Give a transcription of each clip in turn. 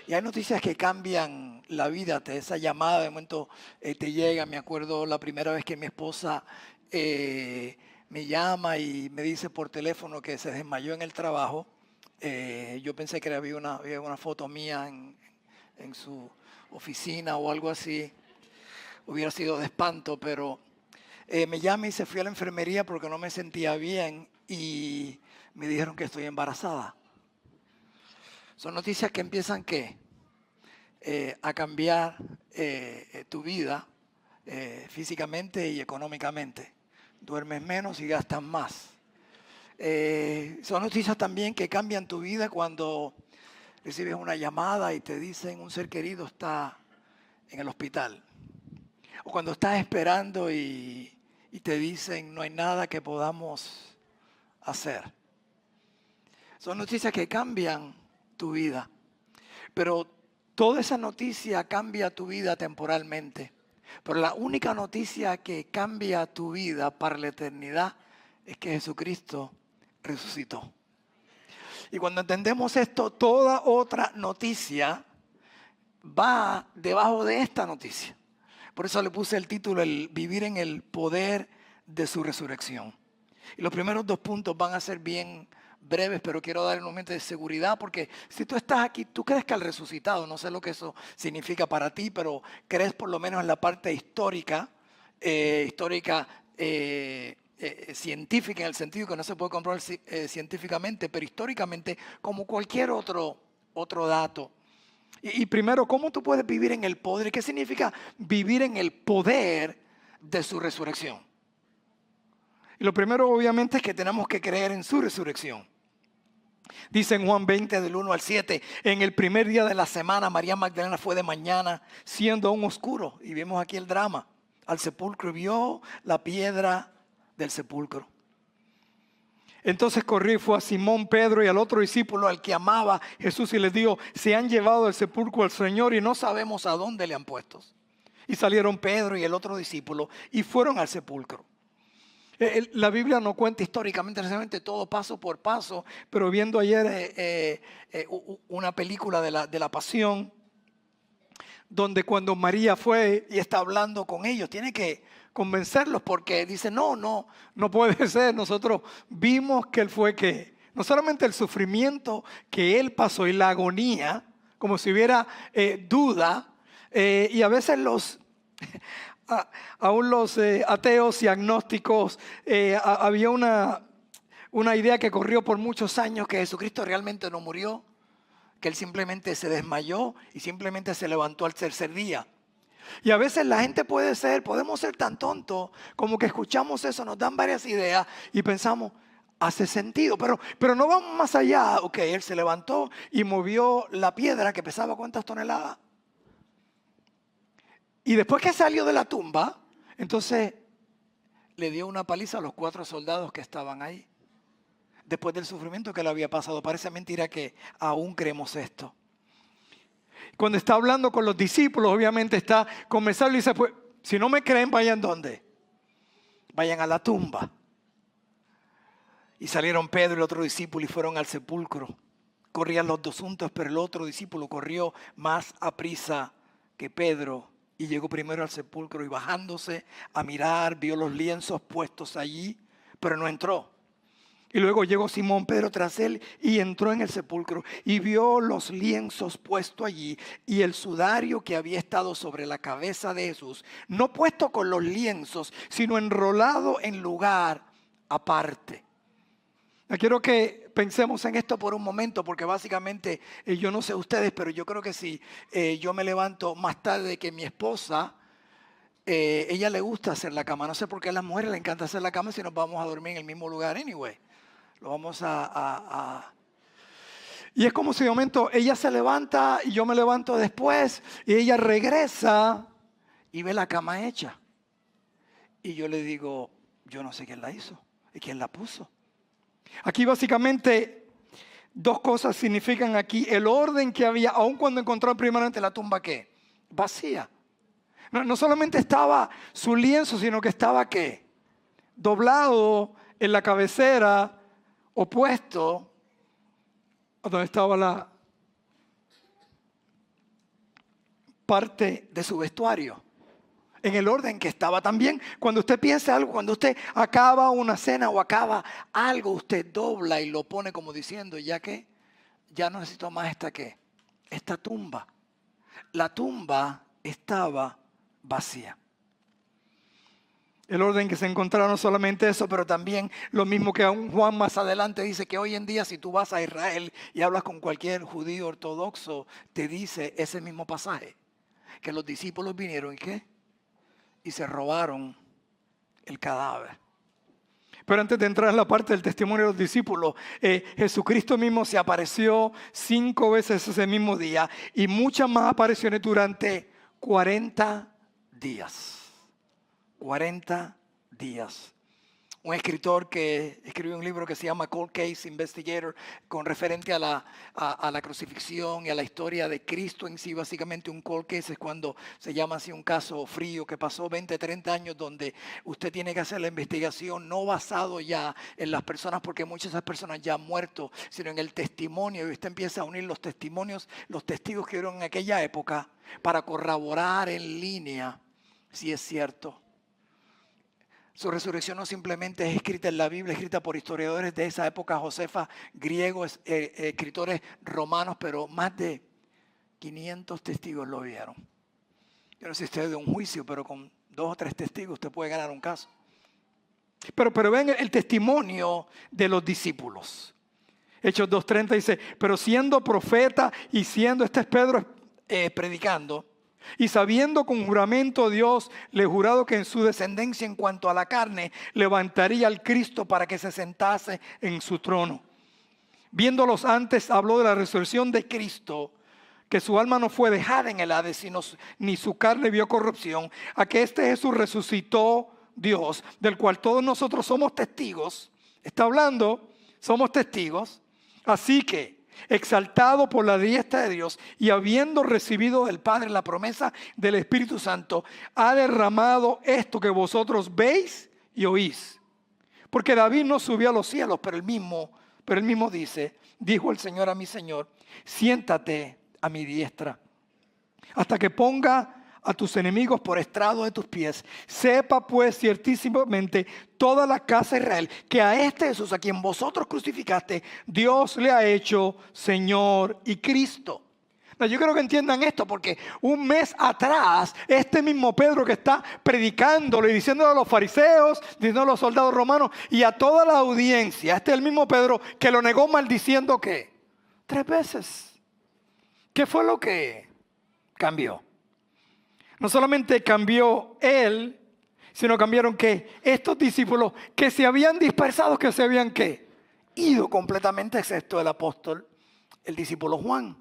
Y hay noticias que cambian la vida. Esa llamada de momento te llega. Me acuerdo la primera vez que mi esposa me llama y me dice por teléfono que se desmayó en el trabajo. Yo pensé que había una foto mía en su oficina o algo así. Hubiera sido de espanto, pero me llama y se fui a la enfermería porque no me sentía bien y me dijeron que estoy embarazada. Son noticias que empiezan a cambiar tu vida físicamente y económicamente. Duermes menos y gastas más. Son noticias también que cambian tu vida cuando recibes una llamada y te dicen un ser querido está en el hospital. O cuando estás esperando y te dicen no hay nada que podamos hacer. Son noticias que cambian tu vida. Pero toda esa noticia cambia tu vida temporalmente. Pero la única noticia que cambia tu vida para la eternidad es que Jesucristo resucitó. Y cuando entendemos esto, toda otra noticia va debajo de esta noticia. Por eso le puse el título, el vivir en el poder de su resurrección. Y los primeros 2 puntos van a ser bien breves, pero quiero dar un momento de seguridad, porque si tú estás aquí, tú crees que al resucitado, no sé lo que eso significa para ti, pero crees por lo menos en la parte histórica, científica, en el sentido que no se puede comprobar científicamente, pero históricamente como cualquier otro dato. Y primero, ¿cómo tú puedes vivir en el poder? ¿Qué significa vivir en el poder de su resurrección? Y lo primero, obviamente, es que tenemos que creer en su resurrección. Dice en Juan 20, del 1 al 7, en el primer día de la semana, María Magdalena fue de mañana, siendo aún oscuro. Y vemos aquí el drama. Al sepulcro, vio la piedra del sepulcro. Entonces corrió y fue a Simón, Pedro y al otro discípulo al que amaba Jesús y les dijo, se han llevado del sepulcro al Señor y no sabemos a dónde le han puesto. Y salieron Pedro y el otro discípulo y fueron al sepulcro. La Biblia no cuenta históricamente necesariamente todo paso por paso, pero viendo ayer una película de la Pasión, donde cuando María fue y está hablando con ellos, tiene que convencerlos porque dice, no puede ser. Nosotros vimos que él fue que, no solamente el sufrimiento que él pasó y la agonía, como si hubiera duda, y a veces aún los ateos y agnósticos, había una idea que corrió por muchos años que Jesucristo realmente no murió, que él simplemente se desmayó y simplemente se levantó al tercer día. Y a veces la gente podemos ser tan tontos como que escuchamos eso, nos dan varias ideas y pensamos, hace sentido, pero no vamos más allá. Ok, él se levantó y movió la piedra que pesaba ¿cuántas toneladas? Y después que salió de la tumba, entonces le dio una paliza a los 4 soldados que estaban ahí. Después del sufrimiento que le había pasado. Parece mentira que aún creemos esto. Cuando está hablando con los discípulos, obviamente está conversando y dice, pues, si no me creen, vayan ¿dónde? Vayan a la tumba. Y salieron Pedro y el otro discípulo y fueron al sepulcro. Corrían los 2 juntos, pero el otro discípulo corrió más aprisa que Pedro y llegó primero al sepulcro y bajándose a mirar, vio los lienzos puestos allí, pero no entró. Y luego llegó Simón Pedro tras él y entró en el sepulcro y vio los lienzos puestos allí y el sudario que había estado sobre la cabeza de Jesús, no puesto con los lienzos, sino enrolado en lugar aparte. Quiero que pensemos en esto por un momento, porque básicamente yo no sé ustedes, pero yo creo que si yo me levanto más tarde que mi esposa, ella le gusta hacer la cama. No sé por qué a las mujeres les encanta hacer la cama si nos vamos a dormir en el mismo lugar anyway. Lo vamos Y es como si de momento ella se levanta y yo me levanto después y ella regresa y ve la cama hecha. Y yo le digo, yo no sé quién la hizo y quién la puso. Aquí básicamente 2 cosas significan aquí el orden que había, aun cuando encontró primeramente la tumba, ¿qué? Vacía. No solamente estaba su lienzo, sino que estaba, ¿qué? Doblado en la cabecera, opuesto a donde estaba parte de su vestuario, en el orden que estaba. También cuando usted piensa algo, cuando usted acaba una cena o acaba algo, usted dobla y lo pone como diciendo, ya que ya no necesito más esta tumba. La tumba estaba vacía. El orden que se encontraba no solamente eso, pero también lo mismo que aún Juan más adelante dice que hoy en día si tú vas a Israel y hablas con cualquier judío ortodoxo, te dice ese mismo pasaje, que los discípulos vinieron y ¿qué? Y se robaron el cadáver. Pero antes de entrar en la parte del testimonio de los discípulos, Jesucristo mismo se apareció 5 veces ese mismo día y muchas más apariciones durante 40 días. 40 días. Un escritor que escribió un libro que se llama Cold Case Investigator, con referente a la crucifixión y a la historia de Cristo en sí. Básicamente un cold case es cuando se llama así un caso frío que pasó 20, 30 años, donde usted tiene que hacer la investigación no basado ya en las personas, porque muchas de esas personas ya han muerto, sino en el testimonio. Y usted empieza a unir los testimonios, los testigos que vieron en aquella época, para corroborar en línea si es cierto. Su resurrección no simplemente es escrita en la Biblia, escrita por historiadores de esa época, Josefa, griegos, escritores romanos, pero más de 500 testigos lo vieron. Yo no sé si usted de un juicio, pero con 2 o 3 testigos usted puede ganar un caso. Pero ven el testimonio de los discípulos. Hechos 2:30 dice, pero siendo profeta y siendo, este es Pedro predicando, y sabiendo con juramento Dios le jurado que en su descendencia en cuanto a la carne levantaría al Cristo para que se sentase en su trono. Viéndolos antes habló de la resurrección de Cristo, que su alma no fue dejada en el Hades, sino ni su carne vio corrupción, a que este Jesús resucitó Dios, del cual todos nosotros somos testigos. Está hablando, somos testigos. Así que exaltado por la diestra de Dios y habiendo recibido del Padre la promesa del Espíritu Santo, ha derramado esto que vosotros veis y oís. Porque David no subió a los cielos, pero él mismo dice, dijo el Señor a mi Señor, siéntate a mi diestra, hasta que ponga a tus enemigos por estrado de tus pies. Sepa pues ciertísimamente toda la casa de Israel que a este Jesús, a quien vosotros crucificaste, Dios le ha hecho Señor y Cristo. Yo quiero que entiendan esto, porque un mes atrás, este mismo Pedro que está predicándolo y diciéndolo a los fariseos, diciendo a los soldados romanos y a toda la audiencia, este es el mismo Pedro que lo negó maldiciendo ¿qué? 3 veces. ¿Qué fue lo que cambió? No solamente cambió él, sino cambiaron que estos discípulos que se habían dispersado, que se habían ¿qué? Ido completamente, excepto el apóstol, el discípulo Juan.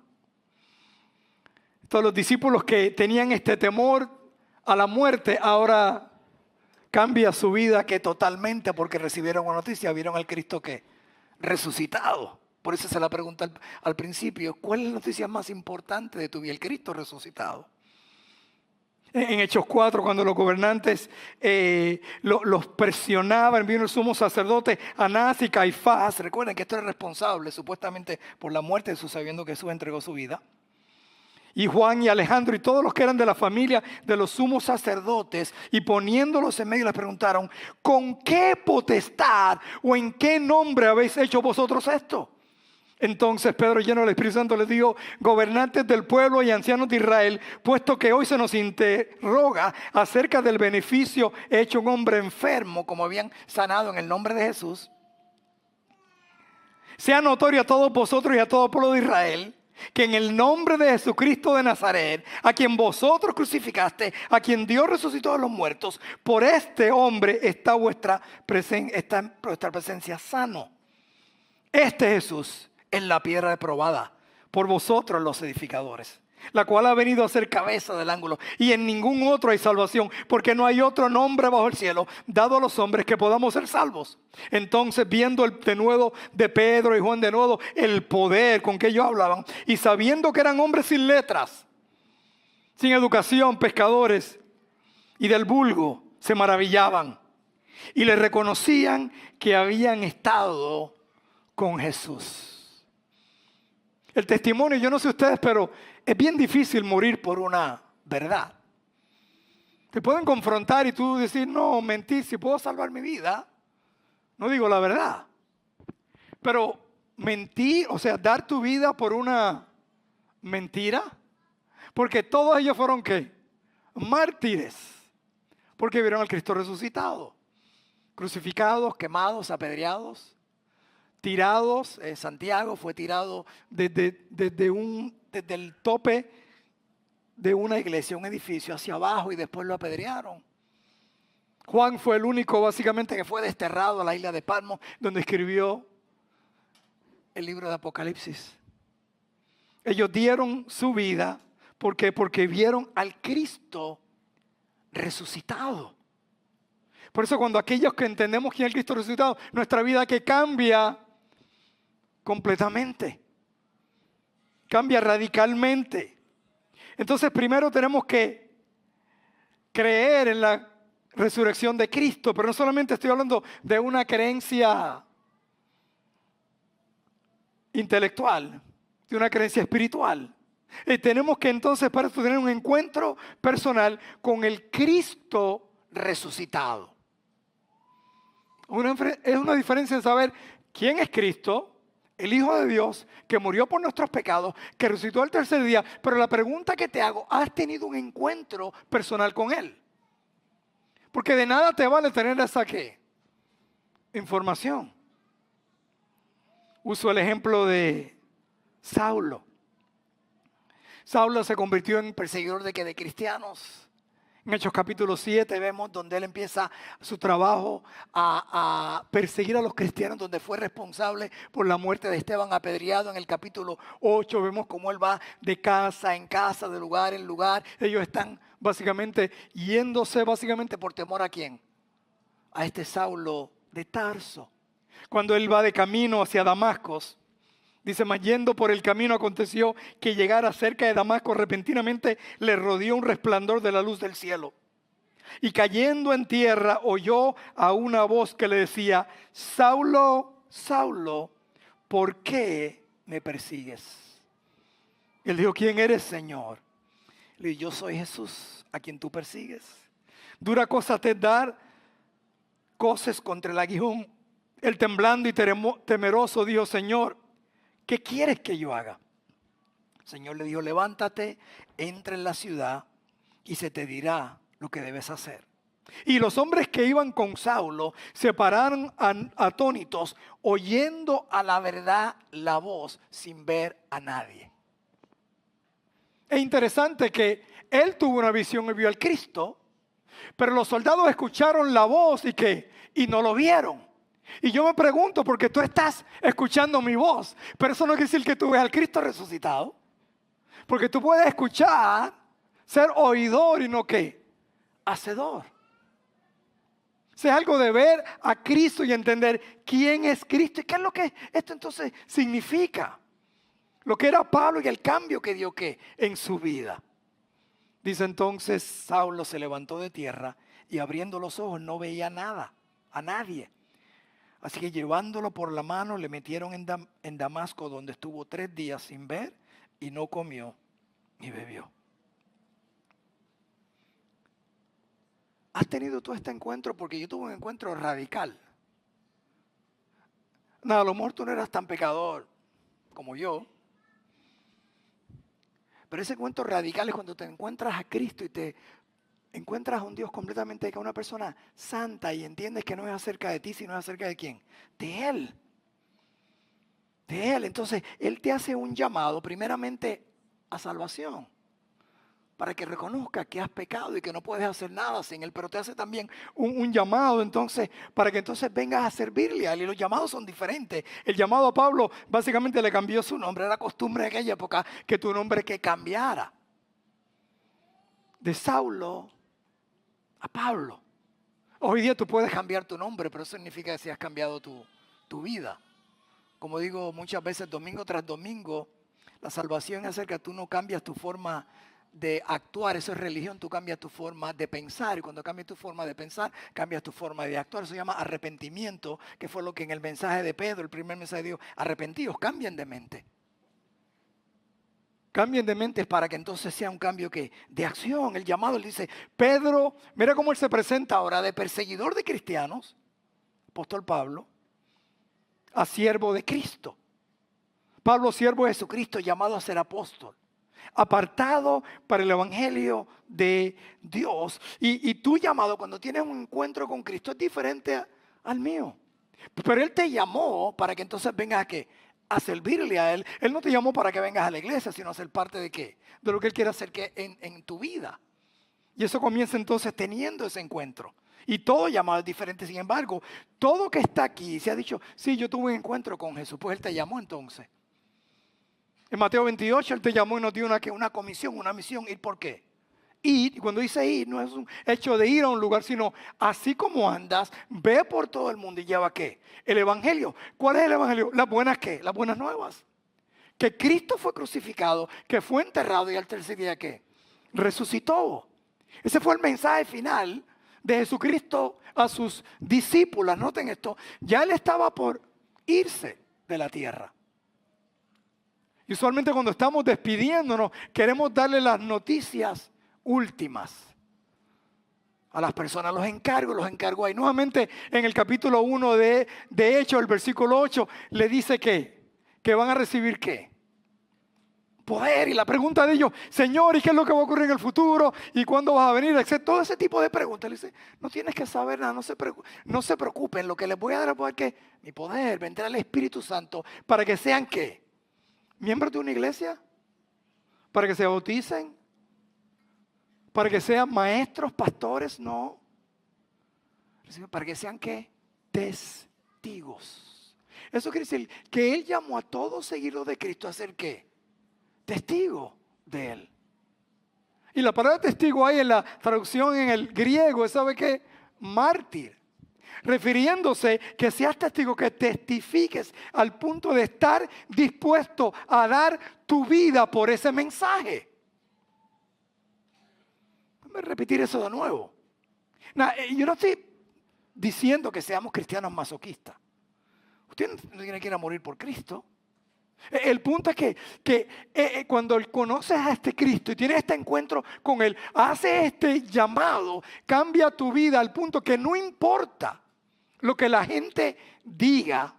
Todos los discípulos que tenían este temor a la muerte, ahora cambia su vida que totalmente, porque recibieron una noticia, vieron al Cristo que resucitado. Por eso se la pregunta al principio, ¿cuál es la noticia más importante de tu vida? El Cristo resucitado. En Hechos 4, cuando los gobernantes los presionaban, vino el sumo sacerdote Anás y Caifás. Recuerden que esto era responsable supuestamente por la muerte de Jesús, sabiendo que Jesús entregó su vida. Y Juan y Alejandro y todos los que eran de la familia de los sumos sacerdotes, y poniéndolos en medio les preguntaron, ¿con qué potestad o en qué nombre habéis hecho vosotros esto? Entonces Pedro, lleno del Espíritu Santo, les dijo, gobernantes del pueblo y ancianos de Israel, puesto que hoy se nos interroga acerca del beneficio hecho a un hombre enfermo, como habían sanado en el nombre de Jesús, sea notorio a todos vosotros y a todo el pueblo de Israel, que en el nombre de Jesucristo de Nazaret, a quien vosotros crucificaste, a quien Dios resucitó de los muertos, por este hombre está vuestra presencia sano. Este Jesús es la piedra probada por vosotros los edificadores, la cual ha venido a ser cabeza del ángulo, y en ningún otro hay salvación, porque no hay otro nombre bajo el cielo dado a los hombres que podamos ser salvos. Entonces, viendo el denuedo de Pedro y Juan, de nuevo el poder con que ellos hablaban, y sabiendo que eran hombres sin letras, sin educación, pescadores y del vulgo, se maravillaban y le reconocían que habían estado con Jesús. El testimonio, yo no sé ustedes, pero es bien difícil morir por una verdad. Te pueden confrontar y tú decir, no, mentir, si puedo salvar mi vida, no digo la verdad. Pero mentir, o sea, dar tu vida por una mentira, porque todos ellos fueron ¿qué? Mártires, porque vieron al Cristo resucitado, crucificados, quemados, apedreados, tirados. Santiago fue tirado desde el tope de una iglesia, un edificio, hacia abajo, y después lo apedrearon. Juan fue el único básicamente que fue desterrado a la isla de Patmos, donde escribió el libro de Apocalipsis. Ellos dieron su vida porque vieron al Cristo resucitado. Por eso cuando aquellos que entendemos quién es el Cristo resucitado, nuestra vida que cambia completamente, cambia radicalmente. Entonces primero tenemos que creer en la resurrección de Cristo, pero no solamente estoy hablando de una creencia intelectual, de una creencia espiritual. Tenemos que entonces para esto tener un encuentro personal con el Cristo resucitado. Es una diferencia en saber quién es Cristo, el Hijo de Dios, que murió por nuestros pecados, que resucitó al tercer día. Pero la pregunta que te hago, ¿has tenido un encuentro personal con Él? Porque de nada te vale tener esa ¿qué? Información. Uso el ejemplo de Saulo. Saulo se convirtió en perseguidor de cristianos. En Hechos capítulo 7 vemos donde él empieza su trabajo a perseguir a los cristianos, donde fue responsable por la muerte de Esteban apedreado. En el capítulo 8 vemos cómo él va de casa en casa, de lugar en lugar. Ellos están básicamente yéndose por temor ¿a quién? A este Saulo de Tarso. Cuando él va de camino hacia Damasco, dice, mas yendo por el camino aconteció que llegara cerca de Damasco, repentinamente le rodeó un resplandor de la luz del cielo. Y cayendo en tierra oyó a una voz que le decía, Saulo, Saulo, ¿por qué me persigues? Él dijo, ¿quién eres, Señor? Le dijo, yo soy Jesús, a quien tú persigues. Dura cosa te es dar coces contra el aguijón. Él temblando y temeroso dijo, Señor, ¿qué quieres que yo haga? El Señor le dijo, levántate, entra en la ciudad y se te dirá lo que debes hacer. Y los hombres que iban con Saulo se pararon atónitos, oyendo a la verdad la voz sin ver a nadie. Es interesante que él tuvo una visión y vio al Cristo, pero los soldados escucharon la voz y no lo vieron. Y yo me pregunto, porque tú estás escuchando mi voz, pero eso no quiere decir que tú ves al Cristo resucitado. Porque tú puedes escuchar, ser oidor y no ¿qué? Hacedor. Es algo de ver a Cristo y entender quién es Cristo y qué es lo que esto entonces significa. Lo que era Pablo y el cambio que dio ¿qué? En su vida. Dice entonces, Saulo se levantó de tierra y abriendo los ojos no veía nada, a nadie. Así que llevándolo por la mano le metieron en Damasco, donde estuvo 3 días sin ver y no comió ni bebió. ¿Has tenido tú este encuentro? Porque yo tuve un encuentro radical. No, a lo mejor tú no eras tan pecador como yo. Pero ese encuentro radical es cuando te encuentras a Cristo y te encuentras a un Dios completamente que una persona santa y entiendes que no es acerca de ti, sino es acerca de quién, de Él. De Él. Entonces, Él te hace un llamado primeramente a salvación, para que reconozcas que has pecado y que no puedes hacer nada sin Él, pero te hace también un llamado entonces, para que entonces vengas a servirle a Él. Y los llamados son diferentes. El llamado a Pablo básicamente le cambió su nombre. Era costumbre en aquella época que tu nombre que cambiara. De Saulo a Pablo. Hoy día tú puedes cambiar tu nombre, pero eso significa que si has cambiado tu vida. Como digo muchas veces, domingo tras domingo, la salvación es que tú no cambias tu forma de actuar, eso es religión, tú cambias tu forma de pensar, y cuando cambias tu forma de pensar, cambias tu forma de actuar. Eso se llama arrepentimiento, que fue lo que en el mensaje de Pedro, el primer mensaje de Dios, arrepentidos, cambien de mente. cambien de mente para que entonces sea un cambio que de acción. El llamado, él dice, Pedro, mira cómo él se presenta ahora, de perseguidor de cristianos, apóstol Pablo, a siervo de Cristo. Pablo, siervo de Jesucristo, llamado a ser apóstol, apartado para el evangelio de Dios. Y tu llamado cuando tienes un encuentro con Cristo es diferente al mío. Pero Él te llamó para que entonces vengas a ¿qué? A servirle a Él. Él no te llamó para que vengas a la iglesia, sino a ser parte de ¿qué? De lo que Él quiere hacer en tu vida. Y eso comienza entonces teniendo ese encuentro. Y todo llamado es diferente. Sin embargo, todo que está aquí se ha dicho, sí, yo tuve un encuentro con Jesús, pues Él te llamó entonces. En Mateo 28 Él te llamó y nos dio una comisión, una misión. ¿Ir por qué? Ir, y cuando dice ir, no es un hecho de ir a un lugar, sino así como andas, ve por todo el mundo y lleva ¿qué? El evangelio. ¿Cuál es el evangelio? Las buenas ¿qué? Las buenas nuevas. Que Cristo fue crucificado, que fue enterrado y al tercer día ¿qué? Resucitó. Ese fue el mensaje final de Jesucristo a sus discípulos. Noten esto, ya Él estaba por irse de la tierra. Y usualmente cuando estamos despidiéndonos, queremos darle las noticias últimas a las personas. Los encargo ahí. Nuevamente en el capítulo 1 de Hechos, el versículo 8, le dice que van a recibir ¿qué? Poder. Y la pregunta de ellos, Señor, ¿y qué es lo que va a ocurrir en el futuro? ¿Y cuándo vas a venir? Etcétera. Todo ese tipo de preguntas. Le dice, no tienes que saber nada, no se preocupen. Lo que les voy a dar es poder que mi poder, vendrá el Espíritu Santo para que sean ¿qué? ¿Miembros de una iglesia? ¿Para que se bauticen? ¿Para que sean maestros, pastores? No. ¿Para que sean qué? Testigos. Eso quiere decir que Él llamó a todos seguidores de Cristo a ser ¿qué? Testigo de Él. Y la palabra testigo hay en la traducción en el griego, ¿sabe qué? Mártir. Refiriéndose que seas testigo, que testifiques al punto de estar dispuesto a dar tu vida por ese mensaje. Déjame repetir eso de nuevo. Yo no estoy diciendo que seamos cristianos masoquistas. Usted no tiene que ir a morir por Cristo. El punto es que cuando conoces a este Cristo y tienes este encuentro con Él, hace este llamado, cambia tu vida al punto que no importa lo que la gente diga,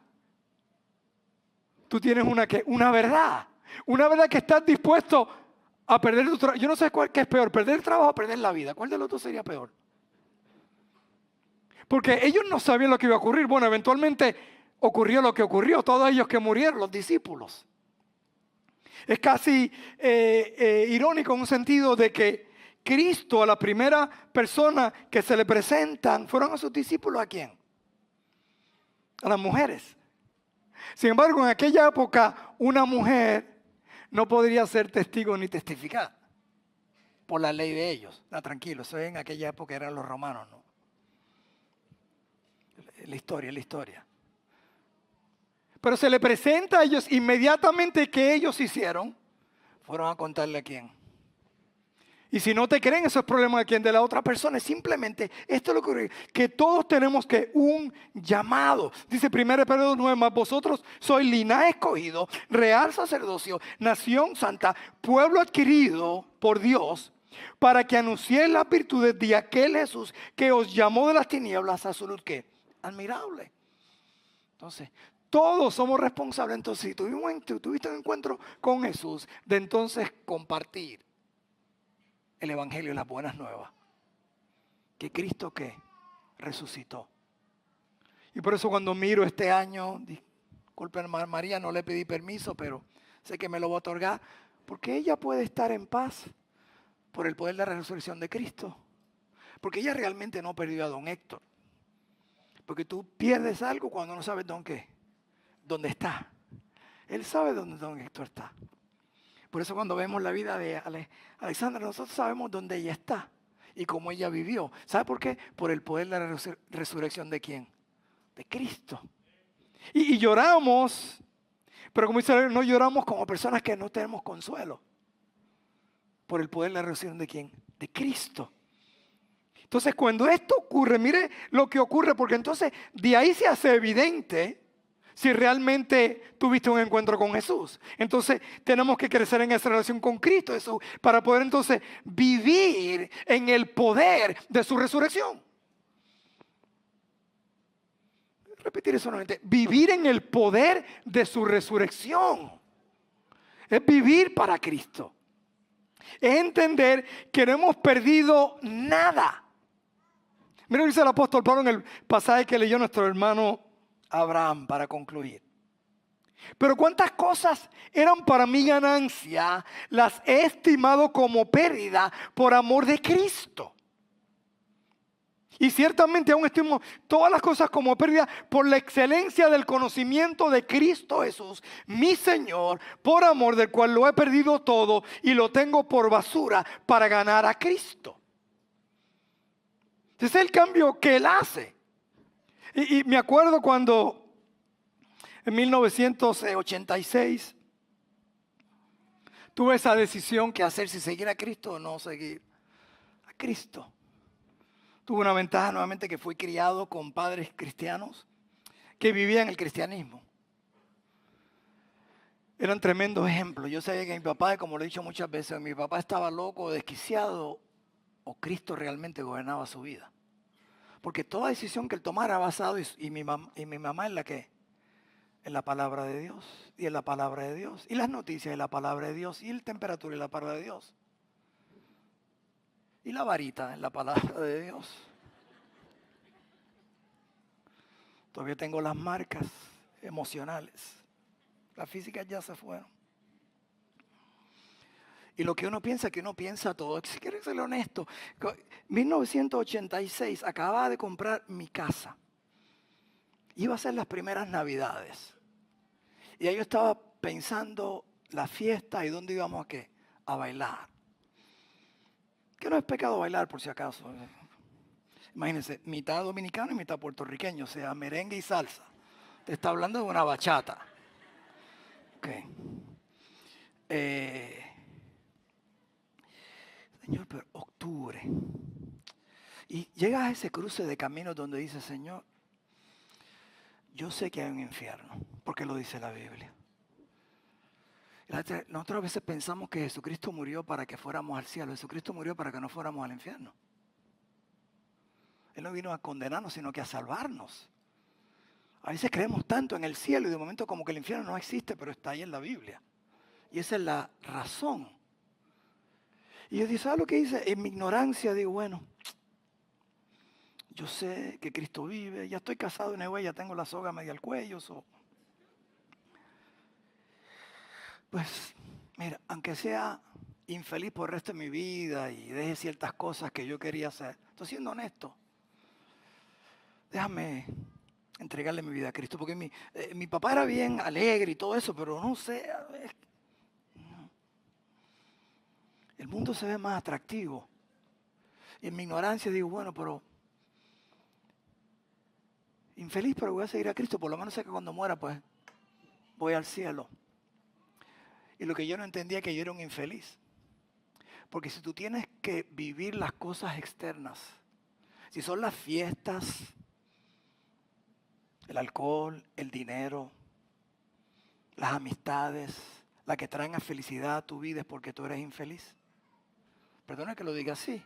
tú tienes una verdad que estás dispuesto a perder tu trabajo. Yo no sé qué es peor, perder el trabajo o perder la vida. ¿Cuál de los dos sería peor? Porque ellos no sabían lo que iba a ocurrir. Bueno, eventualmente ocurrió lo que ocurrió, todos ellos que murieron, los discípulos. Es casi irónico en un sentido de que Cristo, a la primera persona que se le presentan, fueron a sus discípulos ¿a quién? A las mujeres. Sin embargo, en aquella época, una mujer no podría ser testigo ni testificar por la ley de ellos. No, tranquilo, eso en aquella época eran los romanos, ¿no? La historia. Pero se le presenta a ellos inmediatamente que ellos hicieron. Fueron a contarle a quién. Y si no te creen, eso es problema de quién, de la otra persona. Simplemente, esto es lo que ocurre, que todos tenemos que un llamado. Dice 1 Pedro 9, más vosotros sois linaje escogido, real sacerdocio, nación santa, pueblo adquirido por Dios, para que anunciéis las virtudes de aquel Jesús que os llamó de las tinieblas a su luz, ¿qué? Admirable. Entonces, todos somos responsables. Entonces, si tuviste un encuentro con Jesús, de entonces compartir el evangelio y las buenas nuevas. Que Cristo ¿qué? Resucitó. Y por eso cuando miro este año, disculpen hermana María, no le pedí permiso, pero sé que me lo va a otorgar, porque ella puede estar en paz por el poder de la resurrección de Cristo. Porque ella realmente no perdió a don Héctor. Porque tú pierdes algo cuando no sabes dónde está. Él sabe dónde don Héctor está. Por eso cuando vemos la vida de Alexandra, nosotros sabemos dónde ella está y cómo ella vivió. ¿Sabe por qué? Por el poder de la resurrección de ¿quién? De Cristo. Y lloramos, pero como dice, no lloramos como personas que no tenemos consuelo. Por el poder de la resurrección de ¿quién? De Cristo. Entonces cuando esto ocurre, mire lo que ocurre, porque entonces de ahí se hace evidente si realmente tuviste un encuentro con Jesús. Entonces tenemos que crecer en esa relación con Cristo Jesús para poder entonces vivir en el poder de su resurrección. Repetir eso nuevamente. Vivir en el poder de su resurrección. Es vivir para Cristo. Es entender que no hemos perdido nada. Mira lo que dice el apóstol Pablo en el pasaje que leyó nuestro hermano Abraham para concluir. Pero cuántas cosas eran para mi ganancia, las he estimado como pérdida por amor de Cristo. Y ciertamente aún estimo todas las cosas como pérdida por la excelencia del conocimiento de Cristo Jesús, mi Señor, por amor del cual lo he perdido todo y lo tengo por basura para ganar a Cristo. Ese es el cambio que Él hace. Y me acuerdo cuando en 1986 tuve esa decisión que hacer, si seguir a Cristo o no seguir a Cristo. Tuve una ventaja nuevamente que fui criado con padres cristianos que vivían el cristianismo. Eran tremendos ejemplos. Yo sabía que mi papá, como lo he dicho muchas veces, mi papá estaba loco, desquiciado, o Cristo realmente gobernaba su vida. Porque toda decisión que él tomara basado, y mi mamá en la que, en la palabra de Dios, y en la palabra de Dios, y las noticias en la palabra de Dios, y la temperatura en la palabra de Dios. Y la varita en la palabra de Dios. Todavía tengo las marcas emocionales. Las físicas ya se fueron. Y lo que uno piensa, que uno piensa todo. Si quieres ser honesto, en 1986 acababa de comprar mi casa. Iba a ser las primeras Navidades. Y ahí yo estaba pensando la fiesta y dónde íbamos a qué, a bailar. Que no es pecado bailar, por si acaso. Imagínense, mitad dominicano y mitad puertorriqueño, o sea, merengue y salsa. Te está hablando de una bachata. Ok. Señor, pero octubre. Y llegas a ese cruce de caminos donde dice, Señor, yo sé que hay un infierno, porque lo dice la Biblia. Nosotros a veces pensamos que Jesucristo murió para que fuéramos al cielo. Jesucristo murió para que no fuéramos al infierno. Él no vino a condenarnos, sino que a salvarnos. A veces creemos tanto en el cielo y de momento como que el infierno no existe, pero está ahí en la Biblia. Y esa es la razón. Y yo digo, ¿sabes lo que dice? En mi ignorancia digo, bueno, yo sé que Cristo vive, ya estoy casado en el ya tengo la soga media al cuello. Pues, mira, aunque sea infeliz por el resto de mi vida y deje ciertas cosas que yo quería hacer, estoy siendo honesto. Déjame entregarle mi vida a Cristo, porque mi papá era bien alegre y todo eso, pero no sé, el mundo se ve más atractivo. Y en mi ignorancia digo, bueno, pero infeliz, pero voy a seguir a Cristo, por lo menos sé que cuando muera, pues, voy al cielo. Y lo que yo no entendía es que yo era un infeliz. Porque si tú tienes que vivir las cosas externas, si son las fiestas, el alcohol, el dinero, las amistades, las que traen a felicidad a tu vida es porque tú eres infeliz. Perdona que lo diga así,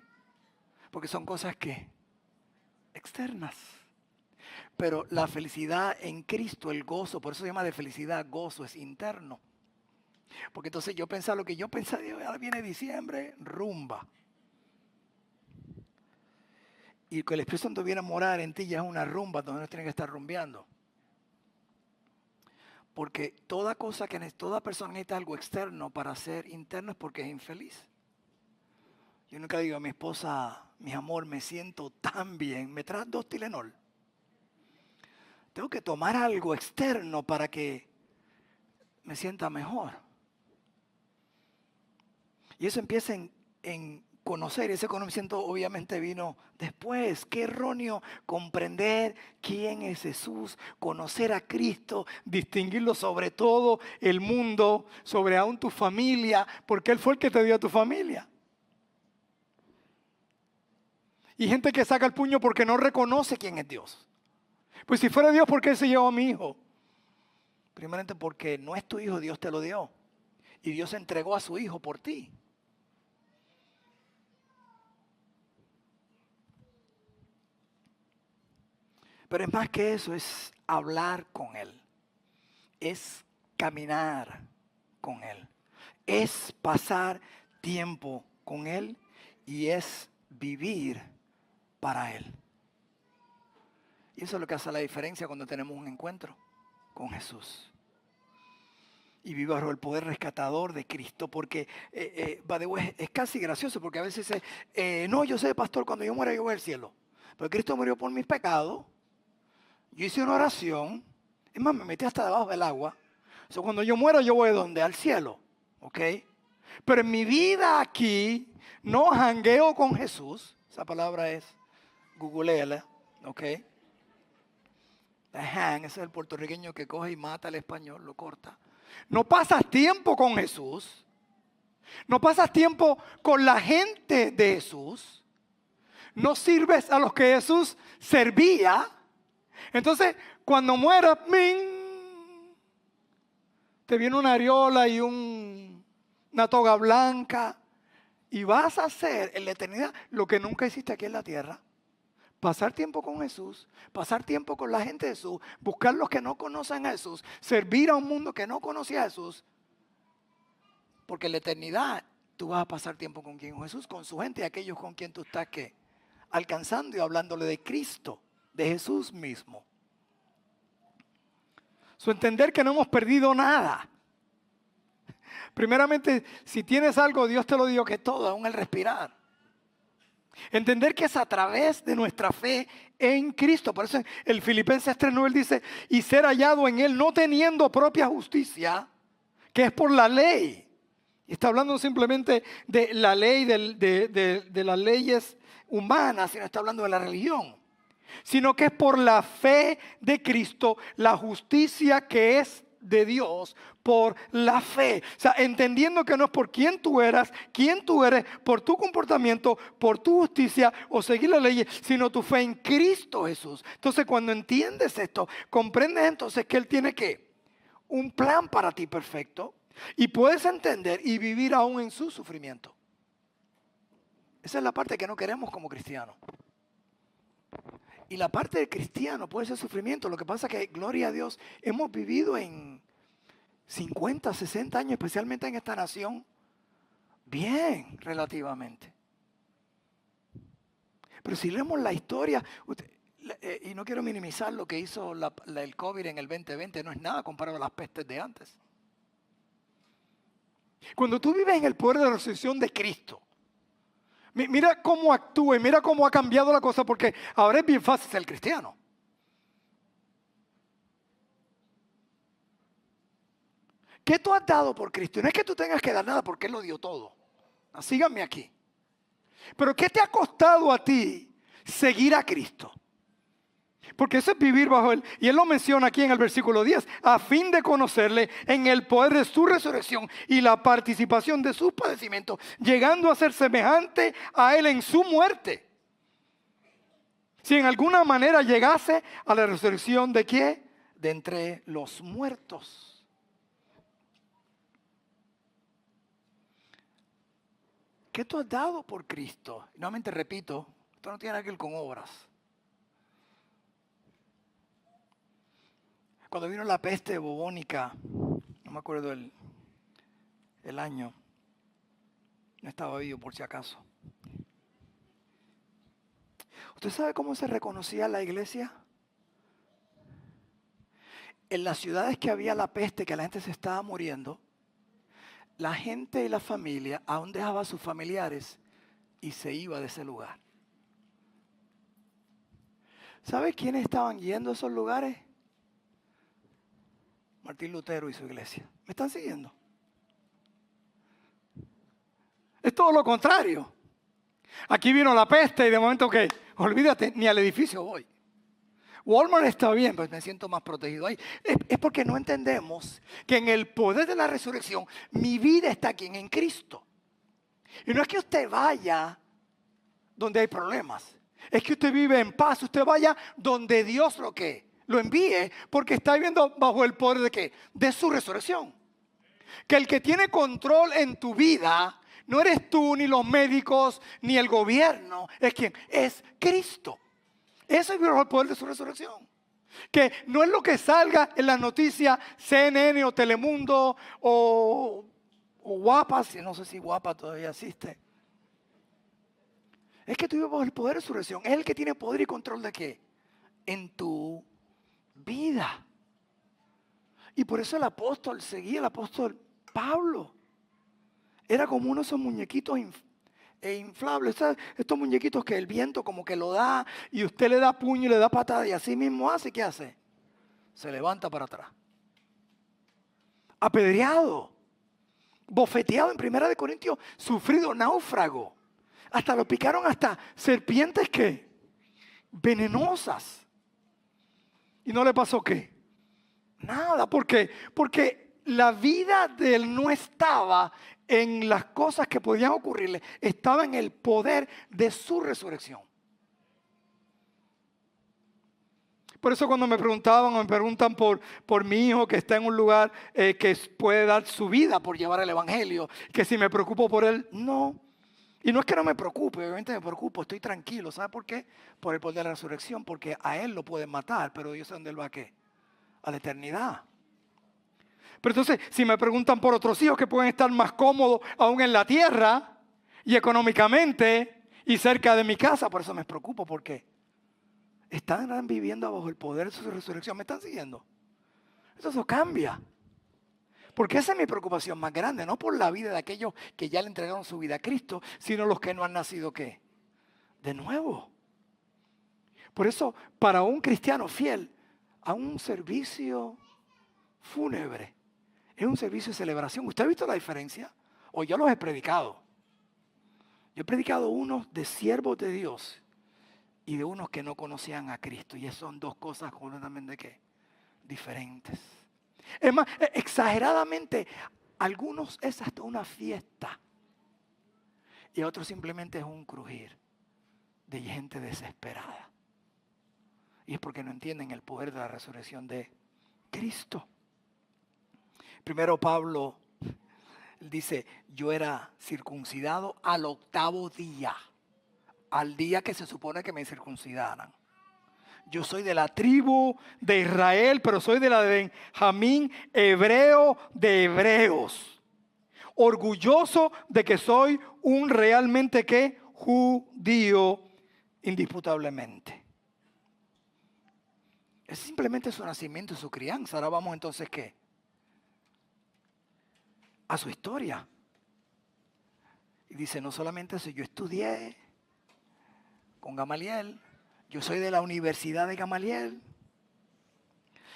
porque son cosas que externas. Pero la felicidad en Cristo, el gozo, por eso se llama de felicidad, gozo, es interno. Porque entonces yo pensaba lo que yo pensaba, ahora viene diciembre, rumba. Y que el Espíritu Santo viene a morar en ti ya es una rumba donde no tienen que estar rumbeando. Porque toda persona necesita algo externo para ser interno es porque es infeliz. Yo nunca digo a mi esposa, mi amor, me siento tan bien, me traes 2 Tylenol. Tengo que tomar algo externo para que me sienta mejor. Y eso empieza en conocer, ese conocimiento obviamente vino después. Qué erróneo comprender quién es Jesús, conocer a Cristo, distinguirlo sobre todo el mundo, sobre aún tu familia, porque Él fue el que te dio a tu familia. Y gente que saca el puño porque no reconoce quién es Dios. Pues si fuera Dios, ¿por qué Él se llevó a mi hijo? Primeramente porque no es tu hijo, Dios te lo dio. Y Dios entregó a su hijo por ti. Pero es más que eso, es hablar con Él. Es caminar con Él. Es pasar tiempo con Él y es vivir para Él. Y eso es lo que hace la diferencia cuando tenemos un encuentro con Jesús. Y viva bajo el poder rescatador de Cristo, porque es casi gracioso, porque a veces dice, no, yo sé, pastor, cuando yo muera yo voy al cielo. Pero Cristo murió por mis pecados, yo hice una oración, es más, me metí hasta debajo del agua. O sea, cuando yo muera yo voy ¿dónde? Al cielo, ¿ok? Pero en mi vida aquí no jangueo con Jesús, esa palabra es, googleala, ¿ok? Ese es el puertorriqueño que coge y mata al español, lo corta. No pasas tiempo con Jesús. No pasas tiempo con la gente de Jesús. No sirves a los que Jesús servía. Entonces, cuando mueras, te viene una areola y una toga blanca. Y vas a hacer en la eternidad lo que nunca hiciste aquí en la tierra. Pasar tiempo con Jesús, pasar tiempo con la gente de Jesús, buscar los que no conocen a Jesús, servir a un mundo que no conocía a Jesús. Porque en la eternidad tú vas a pasar tiempo con quien Jesús, con su gente y aquellos con quien tú estás alcanzando y hablándole de Cristo, de Jesús mismo. Su entender que no hemos perdido nada. Primeramente, si tienes algo, Dios te lo dio que todo, aún el respirar. Entender que es a través de nuestra fe en Cristo. Por eso el Filipenses 3:9 dice, y ser hallado en Él no teniendo propia justicia, que es por la ley. Y está hablando simplemente de la ley, de las leyes humanas, sino está hablando de la religión. Sino que es por la fe de Cristo, la justicia que es de Dios por la fe. O sea, entendiendo que no es por quién tú eres, por tu comportamiento, por tu justicia o seguir la ley, sino tu fe en Cristo Jesús. Entonces, cuando entiendes esto, comprendes entonces que Él tiene un plan para ti perfecto y puedes entender y vivir aún en su sufrimiento. Esa es la parte que no queremos como cristianos. Y la parte del cristiano puede ser sufrimiento. Lo que pasa es que, gloria a Dios, hemos vivido en 50, 60 años, especialmente en esta nación, bien, relativamente. Pero si leemos la historia, y no quiero minimizar lo que hizo el COVID en el 2020, no es nada comparado a las pestes de antes. Cuando tú vives en el poder de la resurrección de Cristo, mira cómo actúa y mira cómo ha cambiado la cosa, porque ahora es bien fácil ser cristiano. ¿Qué tú has dado por Cristo? Y no es que tú tengas que dar nada porque Él lo dio todo. Síganme aquí. Pero ¿qué te ha costado a ti seguir a Cristo? Porque eso es vivir bajo Él. Y Él lo menciona aquí en el versículo 10. A fin de conocerle en el poder de su resurrección y la participación de sus padecimientos, llegando a ser semejante a Él en su muerte. Si en alguna manera llegase a la resurrección ¿de qué? De entre los muertos. ¿Qué tú has dado por Cristo? Y nuevamente repito, esto no tiene nada que ver con obras. Cuando vino la peste bubónica, no me acuerdo el año, no estaba vivo por si acaso. ¿Usted sabe cómo se reconocía la iglesia? En las ciudades que había la peste, que la gente se estaba muriendo, la gente y la familia aún dejaba a sus familiares y se iba de ese lugar. ¿Sabe quiénes estaban yendo a esos lugares? Martín Lutero y su iglesia. ¿Me están siguiendo? Es todo lo contrario. Aquí vino la peste y de momento que, olvídate, ni al edificio voy. Walmart está bien, pues me siento más protegido ahí. Es porque no entendemos que en el poder de la resurrección mi vida está aquí en Cristo. Y no es que usted vaya donde hay problemas. Es que usted vive en paz. Usted vaya donde Dios lo lo envíe porque está viviendo bajo el poder ¿de qué? De su resurrección. Que el que tiene control en tu vida no eres tú, ni los médicos, ni el gobierno. ¿Es quién? Es Cristo. Eso es bajo el poder de su resurrección. Que no es lo que salga en las noticias CNN o Telemundo o Guapa, si no sé si Guapa todavía existe. Es que tú vives bajo el poder de su resurrección. Es el que tiene poder y control ¿de qué? En tu vida. Y por eso el apóstol seguía, el apóstol Pablo. Era como uno de esos muñequitos inflables. ¿Sabes? Estos muñequitos que el viento como que lo da y usted le da puño y le da patada y así mismo hace. ¿Qué hace? Se levanta para atrás. Apedreado. Bofeteado en 1 Corintios. Sufrido náufrago. Hasta lo picaron hasta serpientes que venenosas. ¿Y no le pasó qué? Nada, porque la vida de él no estaba en las cosas que podían ocurrirle, estaba en el poder de su resurrección. Por eso cuando me preguntaban o me preguntan por mi hijo que está en un lugar que puede dar su vida por llevar el evangelio, que si me preocupo por él, no. Y no es que no me preocupe, obviamente me preocupo, estoy tranquilo. ¿Sabe por qué? Por el poder de la resurrección, porque a él lo pueden matar, pero yo sé dónde él va a qué. A la eternidad. Pero entonces, si me preguntan por otros hijos que pueden estar más cómodos aún en la tierra y económicamente y cerca de mi casa, por eso me preocupo, porque están viviendo bajo el poder de su resurrección. ¿Me están siguiendo? Eso cambia. Porque esa es mi preocupación más grande, no por la vida de aquellos que ya le entregaron su vida a Cristo, sino los que no han nacido ¿qué? De nuevo. Por eso, para un cristiano fiel, a un servicio fúnebre, es un servicio de celebración. ¿Usted ha visto la diferencia? O yo los he predicado. Yo he predicado unos de siervos de Dios y de unos que no conocían a Cristo. Y son dos cosas completamente ¿qué? Diferentes. Es más, exageradamente, algunos es hasta una fiesta. Y otros simplemente es un crujir de gente desesperada. Y es porque no entienden el poder de la resurrección de Cristo. Primero Pablo dice, yo era circuncidado al 8º día, al día que se supone que me circuncidaran. Yo soy de la tribu de Israel, pero soy de la de Benjamín, hebreo de hebreos. Orgulloso de que soy un realmente ¿qué? Judío indisputablemente. Es simplemente su nacimiento y su crianza. Ahora vamos entonces ¿qué? A su historia. Y dice, no solamente eso, yo estudié con Gamaliel, yo soy de la Universidad de Gamaliel.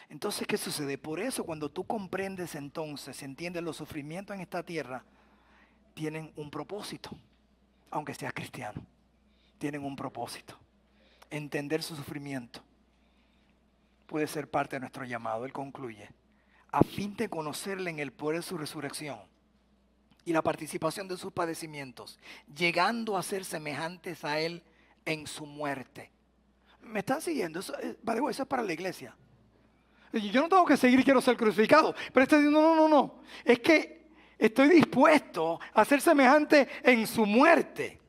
Entonces, ¿qué sucede? Por eso cuando tú comprendes entonces, entiendes los sufrimientos en esta tierra, tienen un propósito, aunque seas cristiano, tienen un propósito. Entender su sufrimiento puede ser parte de nuestro llamado. Él concluye, a fin de conocerle en el poder de su resurrección y la participación de sus padecimientos, llegando a ser semejantes a él en su muerte. ¿Me están siguiendo? Eso es para la iglesia. Yo no tengo que seguir y quiero ser crucificado. Pero está diciendo, no. Es que estoy dispuesto a ser semejante en su muerte.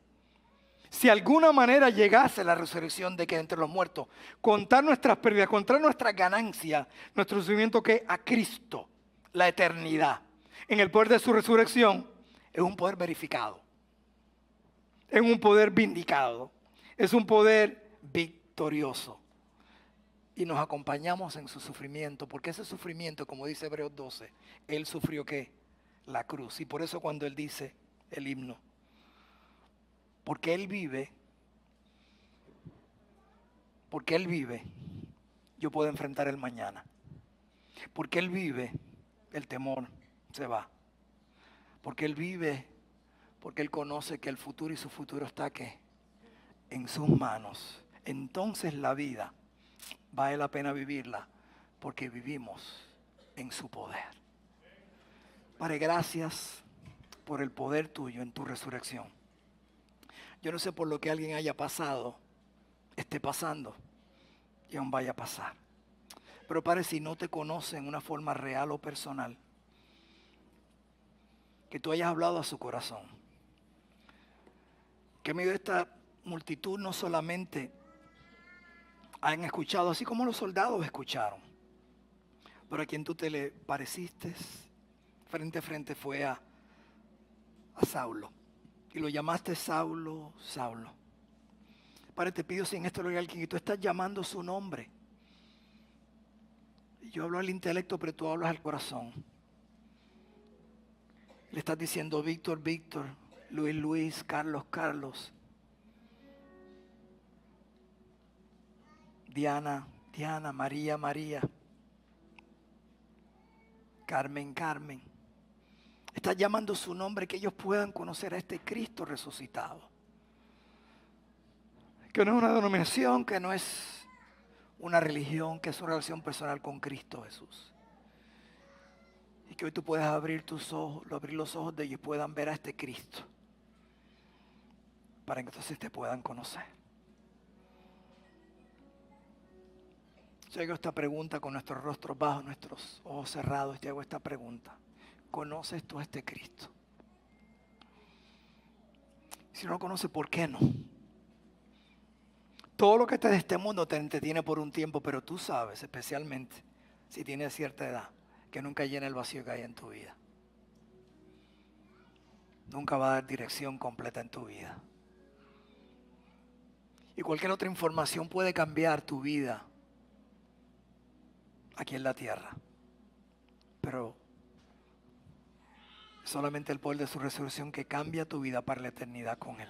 Si de alguna manera llegase la resurrección de que entre los muertos, contar nuestras pérdidas, contar nuestras ganancias, nuestro sufrimiento que a Cristo, la eternidad, en el poder de su resurrección, es un poder verificado. Es un poder vindicado. Es un poder victorioso. Y nos acompañamos en su sufrimiento, porque ese sufrimiento, como dice Hebreos 12, Él sufrió ¿qué? La cruz. Y por eso cuando Él dice el himno, porque Él vive, yo puedo enfrentar el mañana. Porque Él vive, el temor se va. Porque Él vive, porque Él conoce que el futuro y su futuro está ¿qué? En sus manos. Entonces la vida vale la pena vivirla porque vivimos en su poder. Padre, gracias por el poder tuyo en tu resurrección. Yo no sé por lo que alguien haya pasado, esté pasando y aún vaya a pasar. Pero Padre, si no te conocen en una forma real o personal, que tú hayas hablado a su corazón. Que en medio de esta multitud no solamente han escuchado, así como los soldados escucharon, pero a quien tú te le pareciste frente a frente fue a Saulo. Y lo llamaste Saulo, Saulo. Padre, te pido si en este lugar alguien que tú estás llamando su nombre. Yo hablo al intelecto, pero tú hablas al corazón. Le estás diciendo Víctor, Víctor, Luis, Luis, Carlos, Carlos. Diana, Diana, María, María. Carmen, Carmen. Estás llamando su nombre, que ellos puedan conocer a este Cristo resucitado. Que no es una denominación, que no es una religión, que es una relación personal con Cristo Jesús. Y que hoy tú puedas abrir tus ojos, abrir los ojos de ellos y puedan ver a este Cristo. Para que entonces te puedan conocer. Yo hago esta pregunta con nuestros rostros bajos, nuestros ojos cerrados. Te hago esta pregunta. ¿Conoces tú a este Cristo? Si no lo conoces, ¿por qué no? Todo lo que te de este mundo te entretiene por un tiempo, pero tú sabes, especialmente si tienes cierta edad, que nunca llena el vacío que hay en tu vida. Nunca va a dar dirección completa en tu vida. Y cualquier otra información puede cambiar tu vida aquí en la tierra. Pero solamente el poder de su resurrección que cambia tu vida para la eternidad con Él.